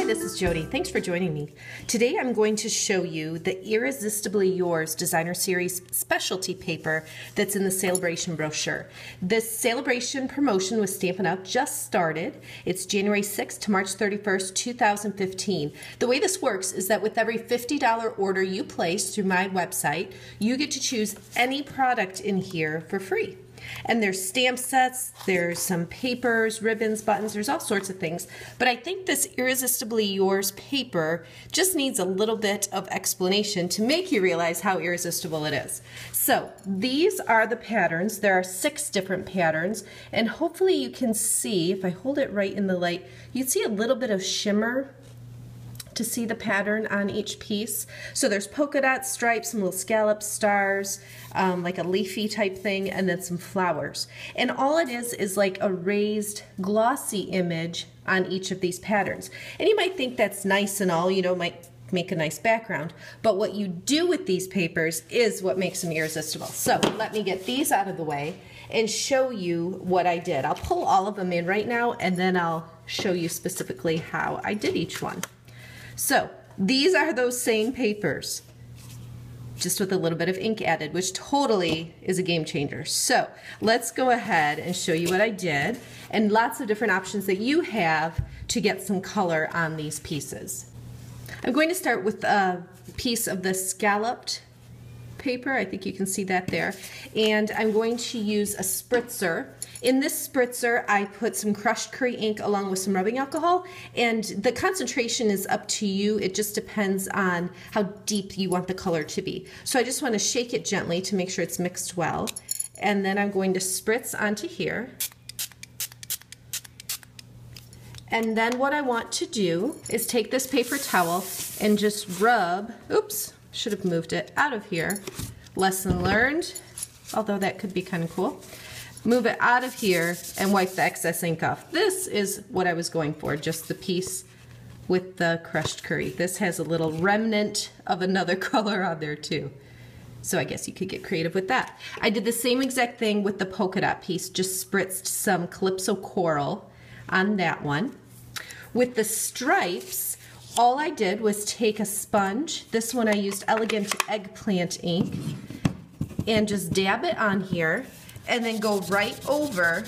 this is Jodi. Thanks for joining me. Today I'm going to show you the Irresistibly Yours Designer Series specialty paper that's in the sale-a-bration brochure. This sale-a-bration promotion with Stampin' Up! Just started. It's January 6th to March 31st, 2015. The way this works is that with every $50 order you place through my website, you get to choose any product in here for free. And there's stamp sets, there's some papers, ribbons, buttons, there's all sorts of things. But I think this Irresistibly Yours paper just needs a little bit of explanation to make you realize how irresistible it is. So these are the patterns. There are 6 different patterns, and hopefully you can see, if I hold it right in the light, you can see a little bit of shimmer to see the pattern on each piece. So there's polka dots, stripes, some little scallops, stars, like a leafy type thing, and then some flowers. And all it is like a raised glossy image on each of these patterns. And you might think that's nice and all, you know, might make a nice background, but what you do with these papers is what makes them irresistible. So let me get these out of the way and show you what I did. I'll pull all of them in right now, and then I'll show you specifically how I did each one. So these are those same papers, just with a little bit of ink added, which totally is a game changer. So let's go ahead and show you what I did, and lots of different options that you have to get some color on these pieces. I'm going to start with a piece of the scalloped paper. I think you can see that there. And I'm going to use a spritzer. In this spritzer, I put some crushed curry ink along with some rubbing alcohol, and the concentration is up to you. It just depends on how deep you want the color to be. So I just want to shake it gently to make sure it's mixed well. And then I'm going to spritz onto here. And then what I want to do is take this paper towel and just rub, oops, should have moved it out of here. Lesson learned, although that could be kind of cool. Move it out of here and wipe the excess ink off. This is what I was going for, just the piece with the crushed curry. This has a little remnant of another color on there too. So I guess you could get creative with that. I did the same exact thing with the polka dot piece, just spritzed some Calypso Coral on that one. With the stripes, all I did was take a sponge. This one I used Elegant Eggplant ink, and just dab it on here, and then go right over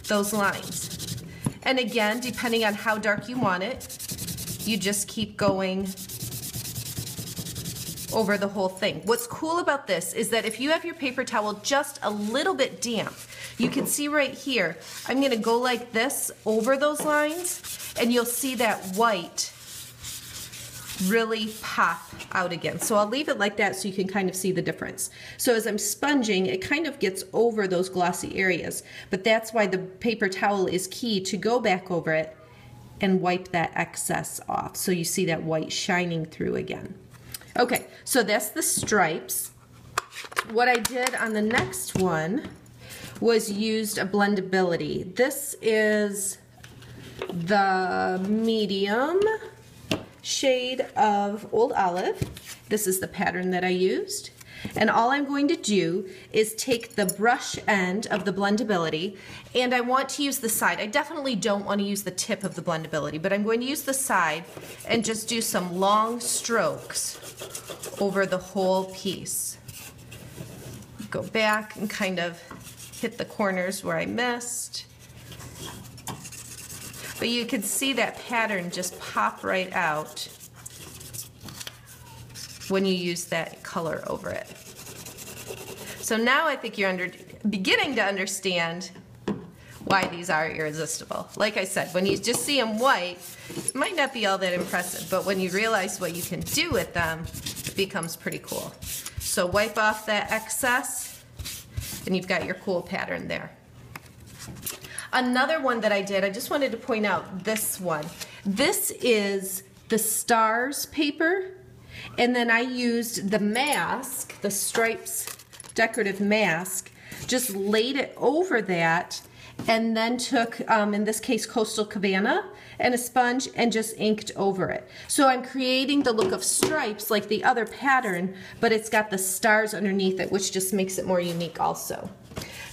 those lines. And again, depending on how dark you want it, you just keep going over the whole thing. What's cool about this is that if you have your paper towel just a little bit damp, you can see right here, I'm gonna go like this over those lines, and you'll see that white really pop out again. So I'll leave it like that so you can kind of see the difference. So as I'm sponging, it kind of gets over those glossy areas, but that's why the paper towel is key, to go back over it and wipe that excess off so you see that white shining through again. Okay, so that's the stripes. What I did on the next one was used a blendability. This is the medium shade of Old Olive. This is the pattern that I used. And all I'm going to do is take the brush end of the blendability, and I want to use the side. I definitely don't want to use the tip of the blendability, but I'm going to use the side and just do some long strokes over the whole piece. Go back and kind of hit the corners where I missed. But you can see that pattern just pop right out when you use that color over it. So now I think you're beginning to understand why these are irresistible. Like I said, when you just see them white, it might not be all that impressive, but when you realize what you can do with them, it becomes pretty cool. So wipe off that excess, and you've got your cool pattern there. Another one that I did, I just wanted to point out this one. This is the stars paper, and then I used the mask, the stripes decorative mask, just laid it over that, and then took, in this case, Coastal Cabana and a sponge and just inked over it. So I'm creating the look of stripes like the other pattern, but it's got the stars underneath it, which just makes it more unique also.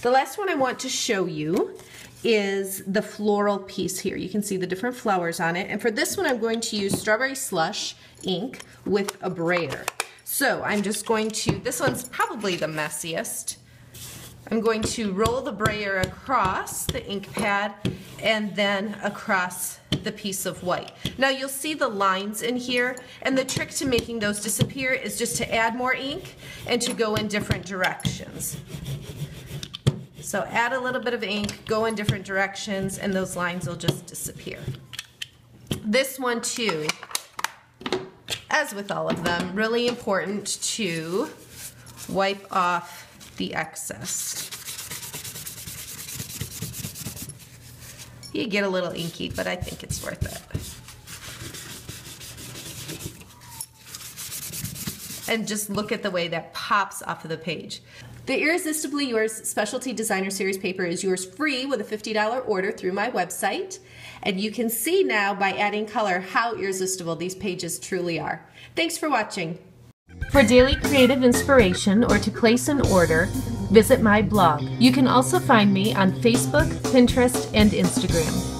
The last one I want to show you is the floral piece here. You can see the different flowers on it. And for this one, I'm going to use Strawberry Slush ink with a brayer. So I'm just going to, this one's probably the messiest. I'm going to roll the brayer across the ink pad and then across the piece of white. Now you'll see the lines in here, and the trick to making those disappear is just to add more ink and to go in different directions. So add a little bit of ink, go in different directions, and those lines will just disappear. This one too, as with all of them, really important to wipe off the excess. You get a little inky, but I think it's worth it. And just look at the way that pops off of the page. The Irresistibly Yours Specialty Designer Series paper is yours free with a $50 order through my website. And you can see now by adding color how irresistible these pages truly are. Thanks for watching. For daily creative inspiration or to place an order, visit my blog. You can also find me on Facebook, Pinterest, and Instagram.